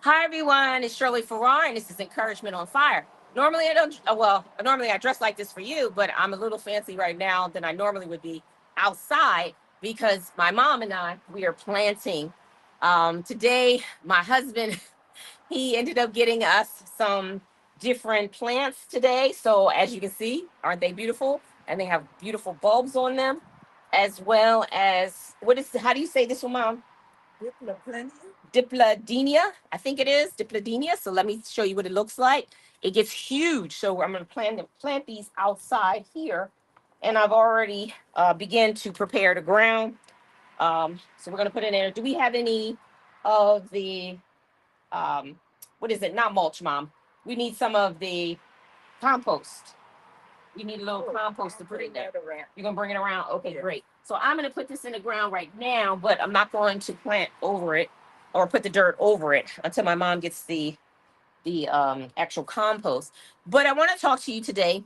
Hi everyone, it's Shirley Farrar, and this is Encouragement on Fire. Normally I don't, normally I dress like this for you, but I'm a little fancy right now than I normally would be outside because my mom and I, we are planting. Today, my husband, he ended up getting us some different plants today. So as you can see, aren't they beautiful? And they have beautiful bulbs on them, as well as, how do you say this one, Mom? Diploplenia. Dipladenia, I think it is dipladenia. So let me show you what it looks like. It gets huge. So I'm going to plant these outside here, and I've already began to prepare the ground. So we're going to put it in there. Do we have any of the what is it? Not mulch, Mom. We need some of the compost. You need a little compost to put in there. You're gonna bring it around? Okay, yeah. Great. So I'm gonna put this in the ground right now, but I'm not going to plant over it or put the dirt over it until my mom gets the actual compost. But I want to talk to you today.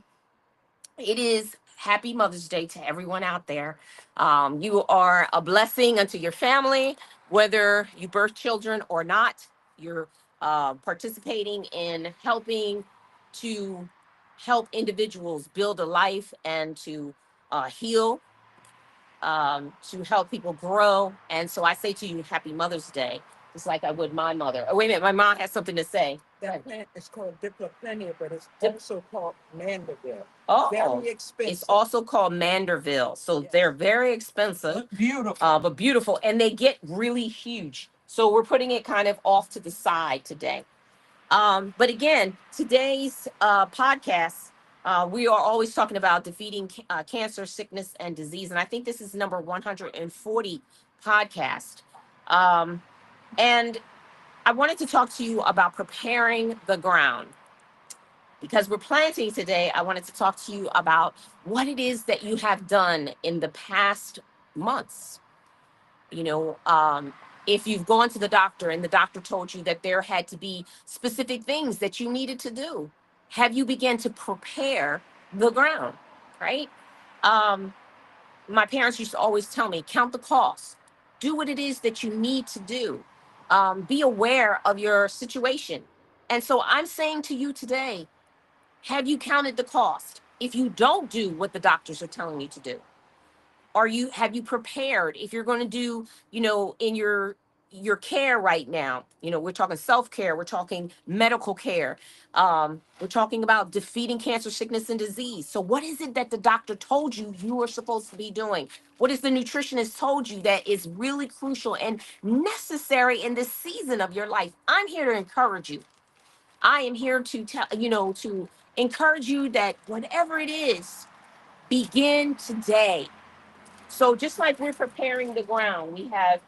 It is Happy Mother's Day to everyone out there. You are a blessing unto your family, whether you birth children or not. You're participating in helping to help individuals build a life and to heal, to help people grow. And so I say to you, Happy Mother's Day, just like I would my mother. Oh, wait a minute, my mom has something to say. That plant is called Diploplenia, but it's also called Manderville. Oh, very expensive. It's also called Manderville. So yes, they're very expensive. Look beautiful. But beautiful. And they get really huge. So we're putting it kind of off to the side today. But again, today's podcast, we are always talking about defeating cancer, sickness, and disease. And I think this is number 140 podcast. And I wanted to talk to you about preparing the ground. Because we're planting today, I wanted to talk to you about what it is that you have done in the past months. You know, if you've gone to the doctor and the doctor told you that there had to be specific things that you needed to do, have you begun to prepare the ground, right? Um, my parents used to always tell me, count the cost, do what it is that you need to do, be aware of your situation. And so I'm saying to you today, have you counted the cost? If you don't do what the doctors are telling you to do, have you prepared if you're going to do, in your care right now? We're talking self-care, we're talking medical care, we're talking about defeating cancer, sickness, and disease. So what is it that the doctor told you you are supposed to be doing? What is the nutritionist told you that is really crucial and necessary in this season of your life? I'm here to encourage you. I am here to tell, to encourage you that whatever it is, begin today. So just like we're preparing the ground, we have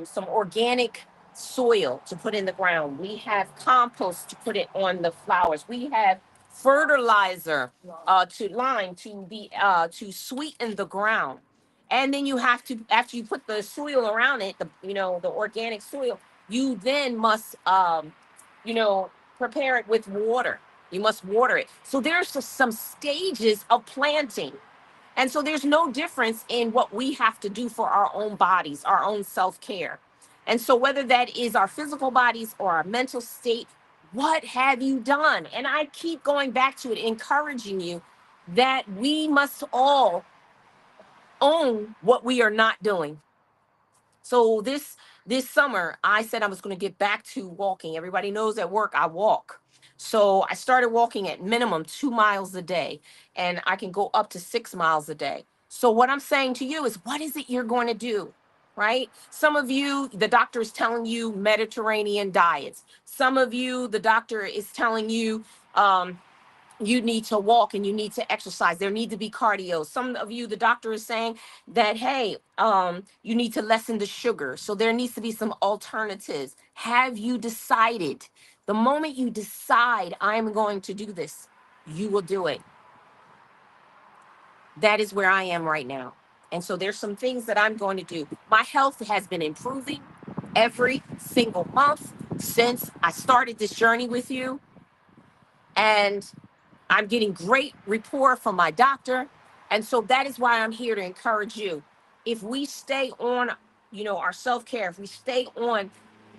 some organic soil to put in the ground. We have compost to put it on the flowers. We have fertilizer to lime to sweeten the ground. And then you have to, after you put the soil around it, the organic soil, you then must you know prepare it with water. You must water it. So there's some stages of planting, and so there's no difference in what we have to do for our own bodies, our own self care. And so, whether that is our physical bodies or our mental state, what have you done? And I keep going back to it, encouraging you that we must all own what we are not doing. So this summer, I said I was going to get back to walking. Everybody knows at work I walk. So I started walking at minimum 2 miles a day, and I can go up to 6 miles a day. So what I'm saying to you is, what is it you're going to do? Right? Some of you, the doctor is telling you Mediterranean diets. Some of you, the doctor is telling you, you need to walk and you need to exercise. There need to be cardio. Some of you, the doctor is saying that, hey, you need to lessen the sugar. So there needs to be some alternatives. Have you decided? The moment you decide, I'm going to do this, you will do it. That is where I am right now. And so there's some things that I'm going to do. My health has been improving every single month since I started this journey with you. And I'm getting great rapport from my doctor. And so that is why I'm here to encourage you. If we stay on, our self-care, if we stay on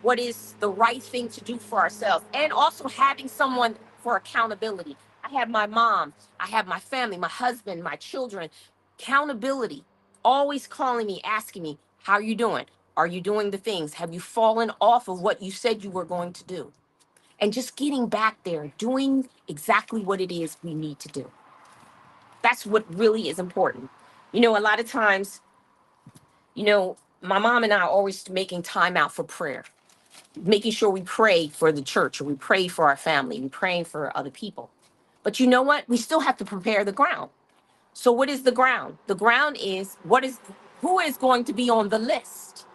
what is the right thing to do for ourselves, and also having someone for accountability. I have my mom, I have my family, my husband, my children. Accountability, always calling me, asking me, how are you doing? Are you doing the things? Have you fallen off of what you said you were going to do? And just getting back there, doing exactly what it is we need to do. That's what really is important. A lot of times, my mom and I are always making time out for prayer, making sure we pray for the church, or we pray for our family, we praying for other people. But you know what? We still have to prepare the ground. So what is the ground? The ground is who is going to be on the list.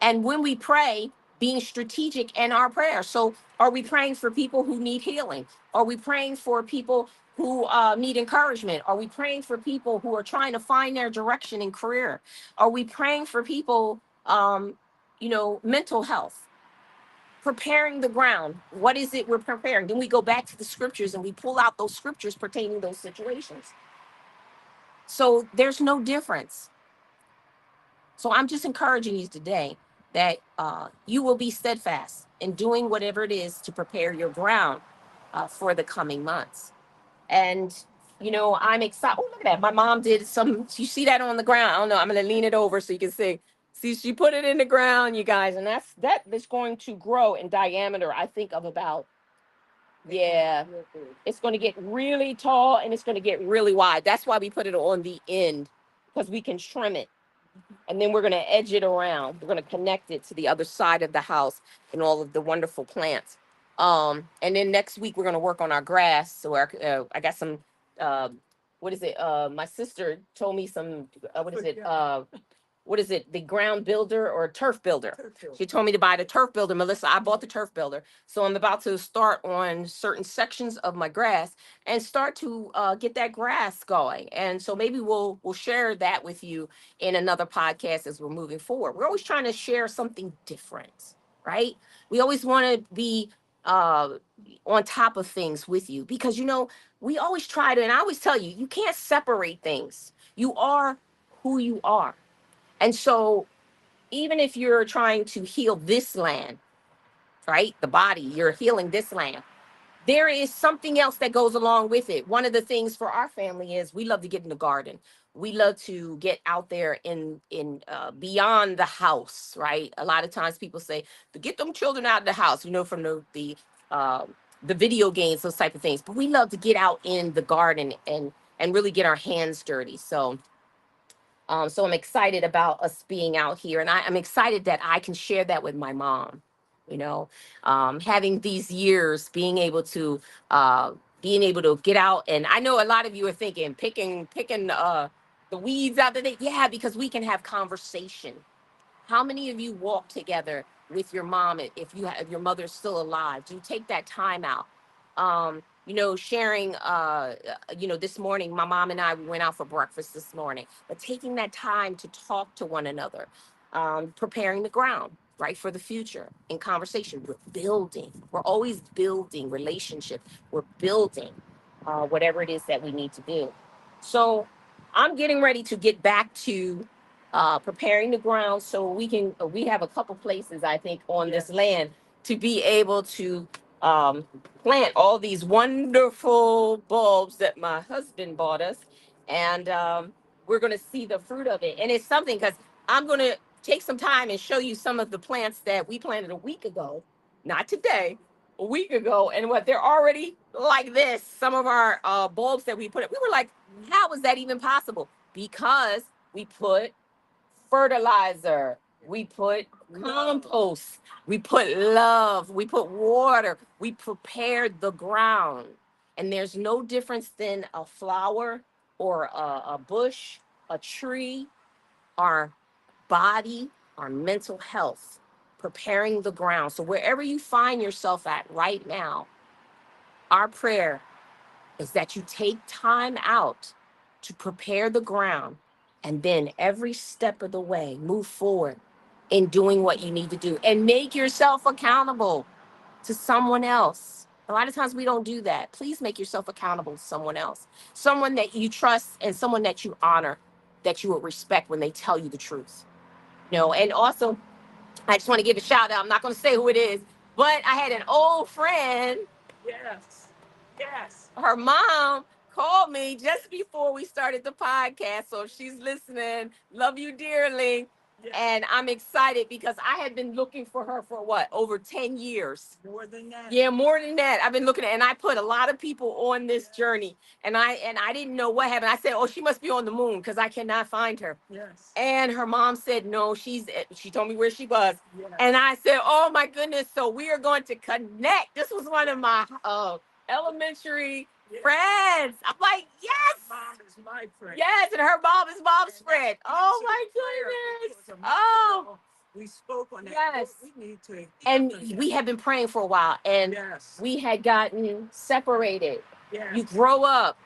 And when we pray, being strategic in our prayer. So are we praying for people who need healing? Are we praying for people who need encouragement? Are we praying for people who are trying to find their direction in career? Are we praying for people, mental health? Preparing the ground. What is it we're preparing? Then we go back to the scriptures and we pull out those scriptures pertaining to those situations. So there's no difference. So I'm just encouraging you today that you will be steadfast in doing whatever it is to prepare your ground for the coming months. And, I'm excited. Oh, look at that. My mom did you see that on the ground? I don't know. I'm going to lean it over so you can see. See, she put it in the ground, you guys. And that is going to grow in diameter, I think, of about, yeah, it's going to get really tall and it's going to get really wide. That's why we put it on the end, because we can trim it. And then we're going to edge it around. We're going to connect it to the other side of the house and all of the wonderful plants. And then next week we're going to work on our grass. So I got some, what is it? My sister told me some, what is it, the ground builder or turf builder. She told me to buy the turf builder. Melissa, I bought the turf builder. So I'm about to start on certain sections of my grass and start to get that grass going. And so maybe we'll share that with you in another podcast as we're moving forward. We're always trying to share something different, right? We always want to be on top of things with you, because we always try to, and I always tell you, you can't separate things. You are who you are. And so even if you're trying to heal this land, right? The body, you're healing this land. There is something else that goes along with it. One of the things for our family is we love to get in the garden. We love to get out there in beyond the house, right? A lot of times people say to get them children out of the house, from the video games, those type of things. But we love to get out in the garden and really get our hands dirty. So I'm excited about us being out here, and I'm excited that I can share that with my mom. Having these years, being able to get out, and I know a lot of you are thinking picking the weeds out there. Yeah, because we can have conversation. How many of you walk together with your mom if your mother's still alive? Do you take that time out? Sharing, this morning, my mom and we went out for breakfast this morning, but taking that time to talk to one another, preparing the ground, right, for the future in conversation. We're always building relationship. We're building whatever it is that we need to do. So I'm getting ready to get back to preparing the ground so we have a couple places, I think, on this land to be able to plant all these wonderful bulbs that my husband bought us. And we're going to see the fruit of it. And it's something, because I'm going to take some time and show you some of the plants that we planted a week ago, not today, a week ago. And what they're already like this. Some of our bulbs that we put, we were like, how is that even possible? Because we put fertilizer, we put compost, we put love, we put water, we prepared the ground. And there's no difference than a flower or a bush, a tree, our body, our mental health, preparing the ground. So wherever you find yourself at right now, our prayer is that you take time out to prepare the ground, and then every step of the way move forward in doing what you need to do and make yourself accountable to someone else. A lot of times we don't do that. Please make yourself accountable to someone else, someone that you trust and someone that you honor, that you will respect when they tell you the truth. And also I just want to give a shout out. I'm not going to say who it is, but I had an old friend. Yes. Yes. Her mom called me just before we started the podcast. So if she's listening, love you dearly. Yes. And I'm excited because I had been looking for her for what, over 10 years. More than that. Yeah, more than that. I've been looking at, and I put a lot of people on this journey, and I didn't know what happened. I said, "Oh, she must be on the moon because I cannot find her." Yes. And her mom said, "No, she told me where she was." Yes. And I said, "Oh my goodness!" So we are going to connect. This was one of my elementary Yes. friends. I'm like, yes, Mom is my friend. yes, and her mom is mom's And friend. that's Oh answered my prayer goodness. because a month Oh, ago, we spoke on that. yes. We need to hear And from them. we had been praying for a while, and Yes. we had gotten separated. Yes. You grow up,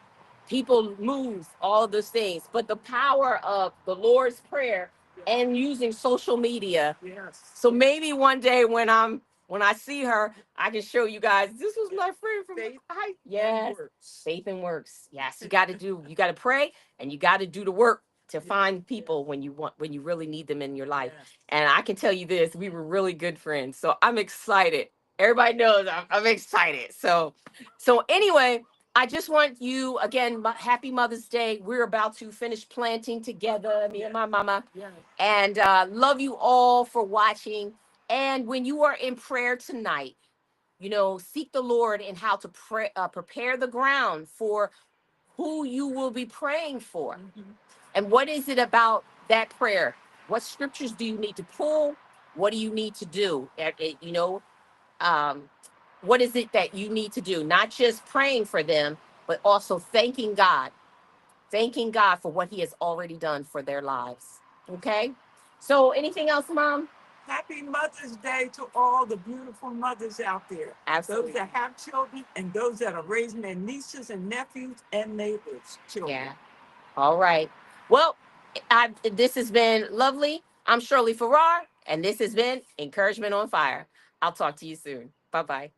people move, all those things. But the power of the Lord's Prayer Yes. and using social media. Yes. So maybe one day when I see her, I can show you guys. This was my friend from Faith high. and Yes, works. faith and works. Yes, you got to pray, and you got to do the work to Yes. find people when you really need them in your life. Yes. And I can tell you this, we were really good friends. So I'm excited. Everybody knows I'm excited. So anyway, I just want you again, happy Mother's Day. We're about to finish planting together, me and my mama. Yes. And love you all for watching. And when you are in prayer tonight, seek the Lord in how to pray, prepare the ground for who you will be praying for. Mhm. And what is it about that prayer? What scriptures do you need to pull? What do you need to do? Um, what is it that you need to do? Not just praying for them, but also thanking God for what He has already done for their lives. Okay. So, anything else, Mom? Happy Mother's Day to all the beautiful mothers out there. Absolutely. Those that have children and those that are raising their nieces and nephews and neighbors' children. Yeah. All right. Well, this has been lovely. I'm Shirley Farrar, and this has been Encouragement on Fire. I'll talk to you soon. Bye bye.